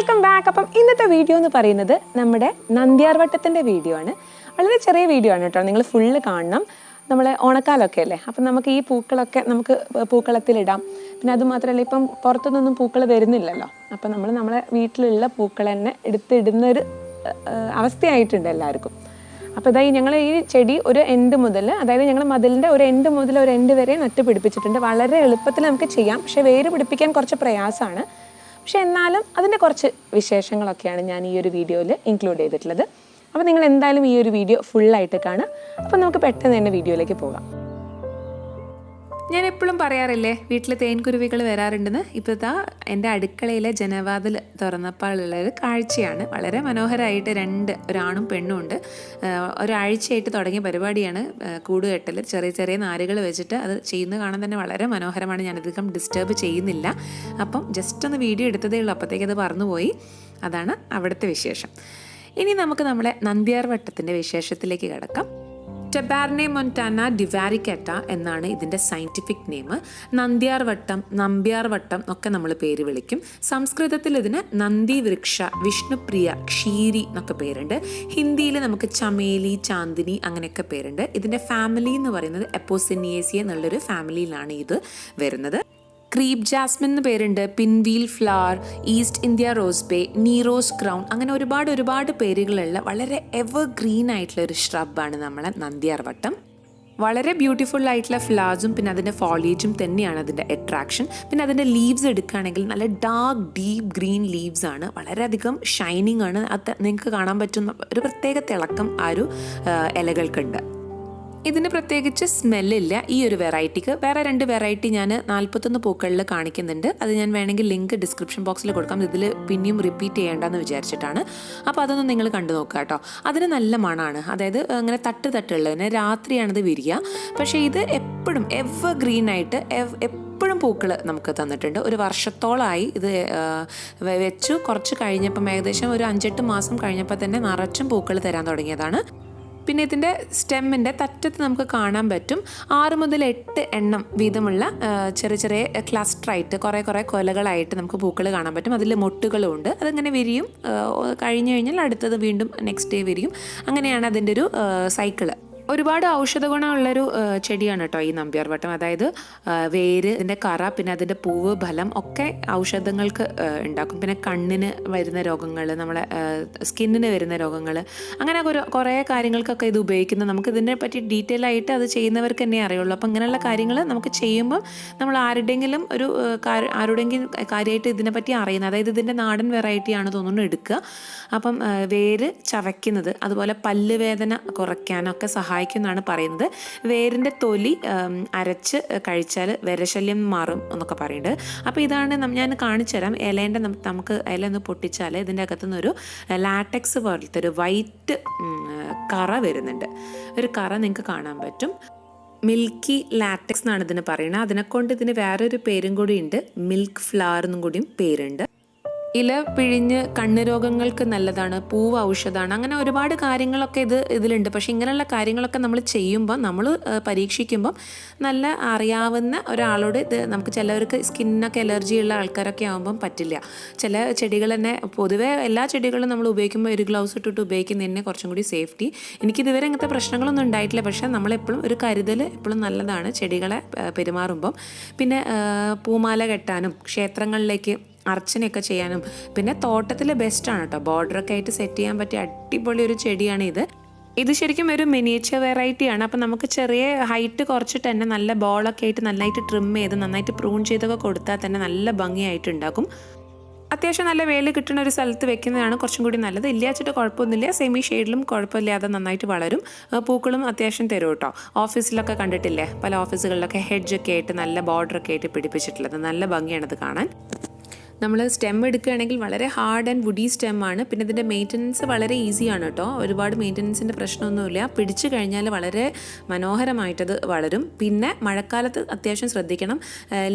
Welcome back. അപ്പം ഇന്നത്തെ video എന്ന് പറയുന്നത് നമ്മുടെ നന്ദ്യാർവട്ടത്തിൻ്റെ വീഡിയോ ആണ്. വളരെ ചെറിയ വീഡിയോ ആണ് കേട്ടോ, നിങ്ങൾ ഫുള്ള് കാണണം. നമ്മൾ ഓണക്കാലമൊക്കെ അല്ലേ, അപ്പം നമുക്ക് ഈ പൂക്കളൊക്കെ നമുക്ക് പൂക്കളത്തിലിടാം. പിന്നെ അതുമാത്രമല്ല, ഇപ്പം പുറത്തുനിന്നൊന്നും പൂക്കൾ വരുന്നില്ലല്ലോ. അപ്പം നമ്മൾ നമ്മളെ വീട്ടിലുള്ള പൂക്കൾ തന്നെ എടുത്തിടുന്നൊരു അവസ്ഥയായിട്ടുണ്ട് എല്ലാവർക്കും. അപ്പോൾ ഇതായി ഞങ്ങൾ ഈ ചെടി ഒരു എൻഡ് മുതൽ, അതായത് ഞങ്ങൾ മതിലിൻ്റെ ഒരു എൻഡ് മുതൽ ഒരു എൻഡ് വരെ നട്ട് പിടിപ്പിച്ചിട്ടുണ്ട്. വളരെ എളുപ്പത്തിൽ നമുക്ക് ചെയ്യാം, പക്ഷേ വേര് പിടിപ്പിക്കാൻ കുറച്ച് പ്രയാസമാണ്. പക്ഷെ എന്നാലും അതിൻ്റെ കുറച്ച് വിശേഷങ്ങളൊക്കെയാണ് ഞാൻ ഈ ഒരു വീഡിയോയിൽ ഇൻക്ലൂഡ് ചെയ്തിട്ടുള്ളത്. അപ്പോൾ നിങ്ങൾ എന്തായാലും ഈ ഒരു വീഡിയോ ഫുള്ളായിട്ട് കാണുക. അപ്പോൾ നമുക്ക് പെട്ടെന്ന് തന്നെ വീഡിയോയിലേക്ക് പോകാം. ഞാൻ എപ്പോഴും പറയാറില്ലേ വീട്ടിൽ തേൻകുരുവികൾ വരാറുണ്ടെന്ന്. ഇപ്പോൾ ഇതാ എൻ്റെ അടുക്കളയിലെ ജനവാതിൽ തുറന്നപ്പോഴുള്ളൊരു കാഴ്ചയാണ്. വളരെ മനോഹരമായിട്ട് ഒരാണും പെണ്ണും ഉണ്ട്. ഒരാഴ്ചയായിട്ട് തുടങ്ങിയ പരിപാടിയാണ് കൂടുകെട്ടൽ. ചെറിയ ചെറിയ നാരുകൾ വെച്ചിട്ട് അത് ചെയ്യുന്നത് കാണാൻ തന്നെ വളരെ മനോഹരമാണ്. ഞാനധികം ഡിസ്റ്റർബ് ചെയ്യുന്നില്ല. അപ്പം ജസ്റ്റ് ഒന്ന് വീഡിയോ എടുത്തതേ ഉള്ളൂ, അപ്പോഴത്തേക്ക് അത് പറന്നുപോയി. അതാണ് അവിടുത്തെ വിശേഷം. ഇനി നമുക്ക് നമ്മുടെ നന്ദ്യാർവട്ടത്തിൻ്റെ വിശേഷത്തിലേക്ക് കിടക്കാം. ടെബാർനെ മൊൻറ്റാന ഡിവാരിക്കറ്റ എന്നാണ് ഇതിൻ്റെ സയൻറ്റിഫിക് നെയിം. നന്ദ്യാർവട്ടം, നമ്പ്യാർവട്ടം ഒക്കെ നമ്മൾ പേര് വിളിക്കും. സംസ്കൃതത്തിൽ ഇതിന് നന്ദി വൃക്ഷ, വിഷ്ണുപ്രിയ, ക്ഷീരി എന്നൊക്കെ പേരുണ്ട്. ഹിന്ദിയിൽ നമുക്ക് ചമേലി, ചാന്ദിനി അങ്ങനെയൊക്കെ പേരുണ്ട്. ഇതിൻ്റെ ഫാമിലി എന്ന് പറയുന്നത് എപ്പോസിനിയേസിയ എന്നുള്ളൊരു ഫാമിലിയിലാണ് ഇത് വരുന്നത്. ക്രീപ് ജാസ്മിൻ എന്ന് പേരുണ്ട്, pinwheel flower, East India rose bay, Nero's crown, അങ്ങനെ ഒരുപാട് പേരുകളുള്ള വളരെ എവർ ഗ്രീൻ ആയിട്ടുള്ള ഒരു ഷ്രബാണ് നമ്മളെ നന്ദ്യാർവട്ടം. വളരെ ബ്യൂട്ടിഫുൾ ആയിട്ടുള്ള ഫ്ലവേഴ്സും പിന്നെ അതിൻ്റെ ഫോളിയേജും തന്നെയാണ് അതിൻ്റെ അട്രാക്ഷൻ. പിന്നെ അതിൻ്റെ ലീവ്സ് എടുക്കുകയാണെങ്കിൽ നല്ല ഡാർക്ക് ഡീപ്പ് ഗ്രീൻ ലീവ്സ് ആണ്, വളരെയധികം ഷൈനിങ് ആണ്. അത് നിങ്ങൾക്ക് കാണാൻ പറ്റുന്ന ഒരു പ്രത്യേക തിളക്കം ആ ഒരു ഇലകൾക്കുണ്ട്. ഇതിന് പ്രത്യേകിച്ച് സ്മെല്ലില്ല ഈ ഒരു വെറൈറ്റിക്ക്. വേറെ 2 വെറൈറ്റി ഞാൻ 41 പൂക്കളിൽ കാണിക്കുന്നുണ്ട്. അത് ഞാൻ വേണമെങ്കിൽ ലിങ്ക് ഡിസ്ക്രിപ്ഷൻ ബോക്സിൽ കൊടുക്കാം. ഇതിൽ പിന്നെയും റിപ്പീറ്റ് ചെയ്യേണ്ടെന്ന് വിചാരിച്ചിട്ടാണ്. അപ്പോൾ അതൊന്നും നിങ്ങൾ കണ്ടു നോക്കുക കേട്ടോ. അതിന് നല്ല മണമാണ്, അതായത് അങ്ങനെ തട്ടുള്ളതിന് രാത്രിയാണിത് വിരിയുക. പക്ഷേ ഇത് എപ്പോഴും എവർ ഗ്രീൻ ആയിട്ട് എപ്പോഴും പൂക്കൾ നമുക്ക് തന്നിട്ടുണ്ട്. ഒരു വർഷത്തോളമായി ഇത് വെച്ചു. കുറച്ച് കഴിഞ്ഞപ്പം ഏകദേശം ഒരു 5-8 മാസം കഴിഞ്ഞപ്പോൾ തന്നെ നിറച്ചും പൂക്കൾ തരാൻ തുടങ്ങിയതാണ്. പിന്നെ ഇതിൻ്റെ സ്റ്റെമ്മിൻ്റെ തറ്റത്ത് നമുക്ക് കാണാൻ പറ്റും 6 മുതൽ 8 എണ്ണം വീതമുള്ള ചെറിയ ക്ലസ്റ്ററായിട്ട് കുറേ കൊലകളായിട്ട് നമുക്ക് പൂക്കൾ കാണാൻ പറ്റും. അതിൽ മൊട്ടുകളും ഉണ്ട്. അതിങ്ങനെ വിരിയും, കഴിഞ്ഞ് കഴിഞ്ഞാൽ അടുത്തത് വീണ്ടും നെക്സ്റ്റ് ഡേ വിരിയും. അങ്ങനെയാണ് അതിൻ്റെ ഒരു സൈക്കിള്. ഒരുപാട് ഔഷധ ഗുണമുള്ളൊരു ചെടിയാണ് കേട്ടോ ഈ നമ്പ്യാർവട്ടം. അതായത് വേര്, ഇതിൻ്റെ കറ, പിന്നെ അതിൻ്റെ പൂവ്, ഫലം ഒക്കെ ഔഷധങ്ങൾക്ക് ഉണ്ടാക്കും. പിന്നെ കണ്ണിന് വരുന്ന രോഗങ്ങൾ, നമ്മളെ സ്കിന്നിന് വരുന്ന രോഗങ്ങൾ, അങ്ങനെ കുറേ കാര്യങ്ങൾക്കൊക്കെ ഇത് ഉപയോഗിക്കുന്നത്. നമുക്ക് ഇതിനെ പറ്റി ഡീറ്റെയിൽ ആയിട്ട് അത് ചെയ്യുന്നവർക്ക് തന്നെ അറിയുള്ളൂ. അപ്പം ഇങ്ങനെയുള്ള കാര്യങ്ങൾ നമുക്ക് ചെയ്യുമ്പം നമ്മൾ ആരുടെയെങ്കിലും കാര്യമായിട്ട് ഇതിനെപ്പറ്റി അറിയുന്നത്, അതായത് ഇതിൻ്റെ നാടൻ വെറൈറ്റിയാണ് തോന്നുന്നു എടുക്കുക. അപ്പം വേര് ചവയ്ക്കുന്നത്, അതുപോലെ പല്ലുവേദന കുറയ്ക്കാനൊക്കെ സഹായിക്കുമെന്നാണ് പറയുന്നത്. വേരിൻ്റെ തൊലി അരച്ച് കഴിച്ചാൽ വിരശല്യം മാറും എന്നൊക്കെ പറയുന്നുണ്ട്. അപ്പോൾ ഇതാണ് ഞാൻ കാണിച്ചു തരാം. നമുക്ക് ഇല ഒന്ന് പൊട്ടിച്ചാൽ ഇതിൻ്റെ അകത്തുനിന്നൊരു ലാറ്റക്സ് പോലത്തെ ഒരു വൈറ്റ് കറ വരുന്നുണ്ട്. ഒരു കറ നിങ്ങൾക്ക് കാണാൻ പറ്റും. മിൽക്കി ലാറ്റക്സ് എന്നാണ് ഇതിന് പറയുന്നത്. അതിനെക്കൊണ്ട് ഇതിന് വേറൊരു പേരും കൂടി ഉണ്ട്, മിൽക്ക് ഫ്ലവർ എന്നും കൂടിയും പേരുണ്ട്. ഇല പിഴിഞ്ഞ് കണ്ണ് രോഗങ്ങൾക്ക് നല്ലതാണ്, പൂവ് ഔഷധമാണ്, അങ്ങനെ ഒരുപാട് കാര്യങ്ങളൊക്കെ ഇതിലുണ്ട്. പക്ഷേ ഇങ്ങനെയുള്ള കാര്യങ്ങളൊക്കെ നമ്മൾ ചെയ്യുമ്പോൾ, നമ്മൾ പരീക്ഷിക്കുമ്പം നല്ല അറിയാവുന്ന ഒരാളോട് ഇത് നമുക്ക്, ചിലവർക്ക് സ്കിന്നൊക്കെ അലർജി ഉള്ള ആൾക്കാരൊക്കെ ആകുമ്പം പറ്റില്ല. ചില ചെടികൾ തന്നെ, പൊതുവേ എല്ലാ ചെടികളും നമ്മൾ ഉപയോഗിക്കുമ്പോൾ ഒരു ഗ്ലൗസ് ഇട്ടിട്ട് ഉപയോഗിക്കുന്നതിന് കുറച്ചും കൂടി സേഫ്റ്റി. എനിക്കിതുവരെ അങ്ങനത്തെ പ്രശ്നങ്ങളൊന്നും ഉണ്ടായിട്ടില്ല. പക്ഷേ നമ്മളെപ്പോഴും ഒരു കരുതൽ എപ്പോഴും നല്ലതാണ് ചെടികളെ പെരുമാറുമ്പം. പിന്നെ പൂമാല കെട്ടാനും ക്ഷേത്രങ്ങളിലേക്ക് അർച്ചനയൊക്കെ ചെയ്യാനും പിന്നെ തോട്ടത്തിൽ ബെസ്റ്റാണ് കേട്ടോ. ബോർഡറൊക്കെ ആയിട്ട് സെറ്റ് ചെയ്യാൻ പറ്റിയ അടിപൊളി ഒരു ചെടിയാണ് ഇത് ശരിക്കും ഒരു മിനിയേച്ചർ വെറൈറ്റിയാണ്. അപ്പം നമുക്ക് ചെറിയ ഹൈറ്റ് കുറച്ചിട്ട് തന്നെ നല്ല ബോളൊക്കെ ആയിട്ട് നന്നായിട്ട് ട്രിം ചെയ്ത് നന്നായിട്ട് പ്രൂൺ ചെയ്തൊക്കെ കൊടുത്താൽ തന്നെ നല്ല ഭംഗിയായിട്ട് ഉണ്ടാക്കും. അത്യാവശ്യം നല്ല വെയിൽ കിട്ടുന്ന ഒരു സ്ഥലത്ത് വെക്കുന്നതാണ് കുറച്ചും കൂടി നല്ലത്. ഇല്ലാച്ചിട്ട് കുഴപ്പമൊന്നുമില്ല, സെമി ഷെയ്ഡിലും കുഴപ്പമില്ലാതെ നന്നായിട്ട് വളരും. പൂക്കളും അത്യാവശ്യം തരും കേട്ടോ. ഓഫീസിലൊക്കെ കണ്ടിട്ടില്ലേ, പല ഓഫീസുകളിലൊക്കെ ഹെഡ്ജൊക്കെ ആയിട്ട് നല്ല ബോർഡറൊക്കെ ആയിട്ട് പിടിപ്പിച്ചിട്ടുള്ളത്, നല്ല ഭംഗിയാണത് കാണാൻ. നമ്മൾ സ്റ്റെം എടുക്കുകയാണെങ്കിൽ വളരെ ഹാർഡ് ആൻഡ് വുഡി സ്റ്റെമ്മാണ്. പിന്നെ ഇതിൻ്റെ മെയിൻ്റനൻസ് വളരെ ഈസിയാണ് കേട്ടോ. ഒരുപാട് മെയിൻ്റനൻസിൻ്റെ പ്രശ്നമൊന്നുമില്ല. പിടിച്ചു കഴിഞ്ഞാൽ വളരെ മനോഹരമായിട്ടത് വളരും. പിന്നെ മഴക്കാലത്ത് അത്യാവശ്യം ശ്രദ്ധിക്കണം.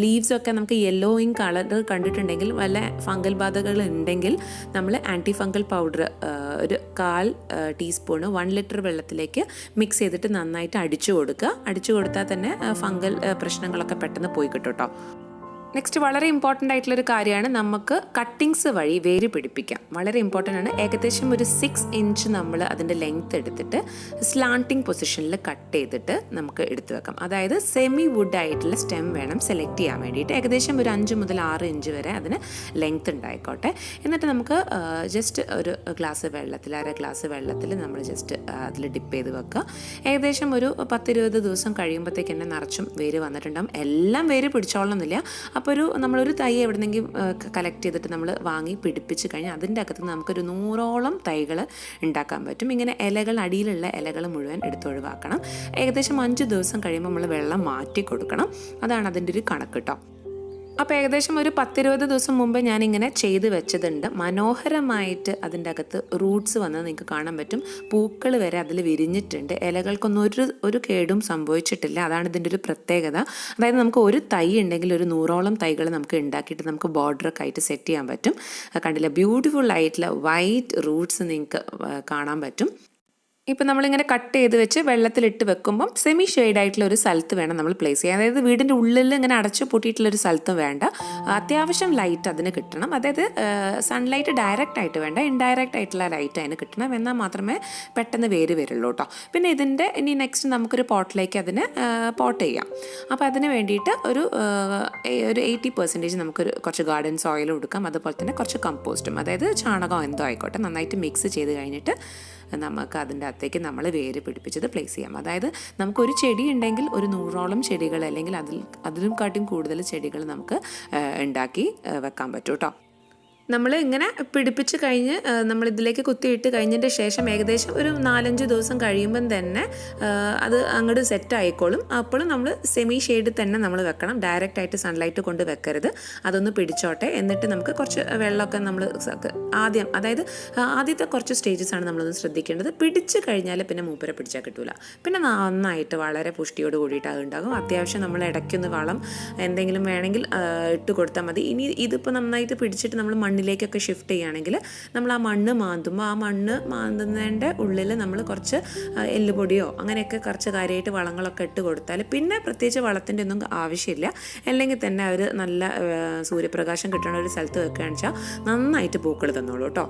ലീവ്സൊക്കെ നമുക്ക് യെല്ലോയിങ് കളർ കണ്ടിട്ടുണ്ടെങ്കിൽ, വല്ല ഫംഗൽ ബാധകൾ ഉണ്ടെങ്കിൽ നമ്മൾ ആൻറ്റി ഫംഗൽ പൗഡർ ഒരു 1/4 ടീസ്പൂണ് 1 ലിറ്റർ വെള്ളത്തിലേക്ക് മിക്സ് ചെയ്തിട്ട് നന്നായിട്ട് അടിച്ചു കൊടുക്കുക. അടിച്ചു കൊടുത്താൽ തന്നെ ഫംഗൽ പ്രശ്നങ്ങളൊക്കെ പെട്ടെന്ന് പോയി കിട്ടും കേട്ടോ. നെക്സ്റ്റ് വളരെ ഇമ്പോർട്ടൻ്റ് ആയിട്ടുള്ളൊരു കാര്യമാണ് നമുക്ക് കട്ടിങ്സ് വഴി വേര് പിടിപ്പിക്കാം. വളരെ ഇമ്പോർട്ടൻ്റ് ആണ്. ഏകദേശം ഒരു 6 ഇഞ്ച് നമ്മൾ അതിൻ്റെ ലെങ്ത് എടുത്തിട്ട് സ്ലാൻറ്റിങ് പൊസിഷനിൽ കട്ട് ചെയ്തിട്ട് നമുക്ക് എടുത്തു വെക്കാം. അതായത് സെമി വുഡ് ആയിട്ടുള്ള സ്റ്റെം വേണം സെലക്ട് ചെയ്യാൻ വേണ്ടിയിട്ട്. ഏകദേശം ഒരു 5 മുതൽ 6 ഇഞ്ച് വരെ അതിന് ലെങ്ത് ഉണ്ടായിക്കോട്ടെ. എന്നിട്ട് നമുക്ക് ജസ്റ്റ് ഒരു ഗ്ലാസ് വെള്ളത്തിൽ, അര ഗ്ലാസ് വെള്ളത്തിൽ നമ്മൾ ജസ്റ്റ് അതിൽ ഡിപ്പ് ചെയ്ത് വെക്കുക. ഏകദേശം ഒരു 10-20 ദിവസം കഴിയുമ്പോഴത്തേക്ക് തന്നെ നിറച്ചും വേര് വന്നിട്ടുണ്ടാകും. എല്ലാം വേര് പിടിച്ചോളണമെന്നില്ല. അപ്പോൾ നമ്മളൊരു തൈ എവിടെന്നെങ്കിലും കളക്ട് ചെയ്തിട്ട് നമ്മൾ വാങ്ങി പിടിപ്പിച്ച് കഴിഞ്ഞാൽ അതിൻ്റെ അകത്ത് നമുക്കൊരു 100ഓളം തൈകൾ ഉണ്ടാക്കാൻ പറ്റും. ഇങ്ങനെ ഇലകൾ, അടിയിലുള്ള ഇലകൾ മുഴുവൻ എടുത്തൊഴിവാക്കണം. ഏകദേശം 5 ദിവസം കഴിയുമ്പോൾ നമ്മൾ വെള്ളം മാറ്റി കൊടുക്കണം. അതാണ് അതിൻ്റെ ഒരു കണക്ക് കേട്ടോ. അപ്പോൾ ഏകദേശം ഒരു 10-20 ദിവസം മുമ്പ് ഞാനിങ്ങനെ ചെയ്ത് വെച്ചതുണ്ട്. മനോഹരമായിട്ട് അതിൻ്റെ അകത്ത് റൂട്ട്സ് വന്നത് നിങ്ങൾക്ക് കാണാൻ പറ്റും. പൂക്കൾ വരെ അതിൽ വിരിഞ്ഞിട്ടുണ്ട്. ഇലകൾക്കൊന്നും ഒരു കേടും സംഭവിച്ചിട്ടില്ല. അതാണ് ഇതിൻ്റെ ഒരു പ്രത്യേകത. അതായത് നമുക്ക് ഒരു തൈ ഉണ്ടെങ്കിൽ ഒരു 100ഓളം തൈകൾ നമുക്ക് ഉണ്ടാക്കിയിട്ട് നമുക്ക് ബോർഡറൊക്കെ ആയിട്ട് സെറ്റ് ചെയ്യാൻ പറ്റും. കണ്ടില്ല, ബ്യൂട്ടിഫുൾ ആയിട്ടുള്ള വൈറ്റ് റൂട്ട്സ് നിങ്ങൾക്ക് കാണാൻ പറ്റും. ഇപ്പോൾ നമ്മളിങ്ങനെ കട്ട് ചെയ്ത് വെച്ച് വെള്ളത്തിലിട്ട് വെക്കുമ്പം സെമി ഷെയ്ഡായിട്ടുള്ള ഒരു സ്ഥലത്ത് വേണം നമ്മൾ പ്ലേസ് ചെയ്യാൻ. അതായത് വീടിൻ്റെ ഉള്ളിൽ ഇങ്ങനെ അടച്ചു പൂട്ടിയിട്ടുള്ളൊരു സ്ഥലത്ത് വേണ്ട. അത്യാവശ്യം ലൈറ്റ് അതിന് കിട്ടണം. അതായത് സൺലൈറ്റ് ഡയറക്റ്റ് ആയിട്ട് വേണ്ട, ഇൻഡയറക്റ്റ് ആയിട്ടുള്ള ലൈറ്റ് അതിന് കിട്ടണം. എന്നാൽ മാത്രമേ പെട്ടെന്ന് വേര് വരുള്ളൂ കേട്ടോ. പിന്നെ ഇനി നെക്സ്റ്റ് നമുക്കൊരു പോട്ടിലേക്ക് അതിനെ പോട്ട് ചെയ്യാം. അപ്പോൾ അതിന് വേണ്ടിയിട്ട് ഒരു 80% നമുക്കൊരു കുറച്ച് ഗാർഡൻ സോയിൽ കൊടുക്കാം. അതുപോലെ തന്നെ കുറച്ച് കമ്പോസ്റ്റും, അതായത് ചാണകം എന്തോ ആയിക്കോട്ടെ, നന്നായിട്ട് മിക്സ് ചെയ്ത് കഴിഞ്ഞിട്ട് നമുക്ക് അതിൻ്റെ അകത്തേക്ക് നമ്മൾ വേര് പിടിപ്പിച്ചത് പ്ലേസ് ചെയ്യാം. അതായത് നമുക്കൊരു ചെടി ഉണ്ടെങ്കിൽ ഒരു 100ഓളം ചെടികൾ, അല്ലെങ്കിൽ അതിലും കാട്ടിയും കൂടുതൽ ചെടികൾ നമുക്ക് ഉണ്ടാക്കി വെക്കാൻ പറ്റും കേട്ടോ. നമ്മൾ ഇങ്ങനെ പിടിപ്പിച്ച് കഴിഞ്ഞ് നമ്മളിതിലേക്ക് കുത്തിയിട്ട് കഴിഞ്ഞതിൻ്റെ ശേഷം ഏകദേശം ഒരു 4-5 ദിവസം കഴിയുമ്പം തന്നെ അത് അങ്ങോട്ട് സെറ്റ് ആയിക്കോളും. അപ്പോഴും നമ്മൾ സെമി ഷെയ്ഡ് തന്നെ നമ്മൾ വെക്കണം. ഡയറക്റ്റ് ആയിട്ട് സൺലൈറ്റ് കൊണ്ട് വെക്കരുത്. അതൊന്ന് പിടിച്ചോട്ടെ. എന്നിട്ട് നമുക്ക് കുറച്ച് വെള്ളമൊക്കെ നമ്മൾ അതായത് ആദ്യത്തെ കുറച്ച് സ്റ്റേജസ് ആണ് നമ്മളൊന്ന് ശ്രദ്ധിക്കേണ്ടത്. പിടിച്ച് കഴിഞ്ഞാൽ പിന്നെ മൂപ്പരെ പിടിച്ചാൽ കിട്ടില്ല. പിന്നെ നന്നായിട്ട് വളരെ പുഷ്ടിയോട് കൂടിയിട്ട് അത് ഉണ്ടാകും. അത്യാവശ്യം നമ്മൾ ഇടയ്ക്കൊന്ന് വളം എന്തെങ്കിലും വേണമെങ്കിൽ ഇട്ട് കൊടുത്താൽ മതി. ഇനി ഇതിപ്പോൾ നന്നായിട്ട് പിടിച്ചിട്ട് നമ്മൾ മണ്ണിലേക്കൊക്കെ ഷിഫ്റ്റ് ചെയ്യുകയാണെങ്കിൽ നമ്മൾ ആ മണ്ണ് മാന്തുമ്പോൾ ആ മണ്ണ് മാന്തുന്നതിൻ്റെ ഉള്ളിൽ നമ്മൾ കുറച്ച് എല്ലുപൊടിയോ അങ്ങനെയൊക്കെ കുറച്ച് കാര്യമായിട്ട് വളങ്ങളൊക്കെ ഇട്ട് കൊടുത്താൽ പിന്നെ പ്രത്യേകിച്ച് വളത്തിൻ്റെ ഒന്നും ആവശ്യമില്ല. അല്ലെങ്കിൽ തന്നെ അവർ നല്ല സൂര്യപ്രകാശം കിട്ടുന്ന ഒരു സ്ഥലത്ത് വെക്കുകയാണെന്ന് വെച്ചാൽ നന്നായിട്ട് പൂക്കൾ തന്നോളൂ കേട്ടോ.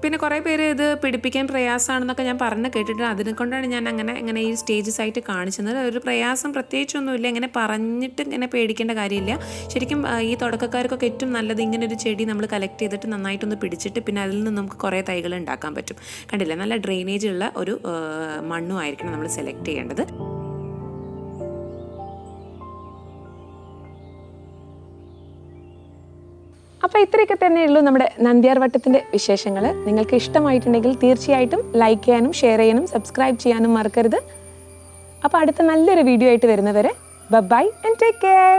പിന്നെ കുറേ പേര് ഇത് പിടിപ്പിക്കാൻ പ്രയാസമാണെന്നൊക്കെ ഞാൻ പറഞ്ഞ് കേട്ടിട്ട് അതിനെക്കൊണ്ടാണ് ഞാൻ അങ്ങനെ ഈ സ്റ്റേജസ് ആയിട്ട് കാണിച്ചത്. ഒരു പ്രയാസം പ്രത്യേകിച്ചൊന്നുമില്ല. ഇങ്ങനെ പറഞ്ഞിട്ട് ഇങ്ങനെ പേടിക്കേണ്ട കാര്യമില്ല. ശരിക്കും ഈ തുടക്കക്കാർക്കൊക്കെ ഏറ്റവും നല്ലത് ഇങ്ങനെ ഒരു ചെടി നമ്മൾ കളക്ട് ചെയ്തിട്ട് നന്നായിട്ടൊന്ന് പിടിച്ചിട്ട് പിന്നെ അതിൽ നിന്ന് നമുക്ക് കുറേ തൈകൾ ഉണ്ടാക്കാൻ പറ്റും. കണ്ടില്ലേ, നല്ല ഡ്രെയിനേജ് ഉള്ള ഒരു മണ്ണും ആയിരിക്കണം നമ്മൾ സെലക്ട് ചെയ്യേണ്ടത്. അപ്പോൾ ഇത്രയൊക്കെ തന്നെയുള്ളൂ നമ്മുടെ നന്ദ്യാർവട്ടത്തിൻ്റെ വിശേഷങ്ങൾ. നിങ്ങൾക്ക് ഇഷ്ടമായിട്ടുണ്ടെങ്കിൽ തീർച്ചയായിട്ടും ലൈക്ക് ചെയ്യാനും ഷെയർ ചെയ്യാനും സബ്സ്ക്രൈബ് ചെയ്യാനും മറക്കരുത്. അപ്പോൾ അടുത്ത നല്ലൊരു വീഡിയോ ആയിട്ട് വരുന്നവരെ ബൈ ആൻഡ് ടേക്ക് കെയർ.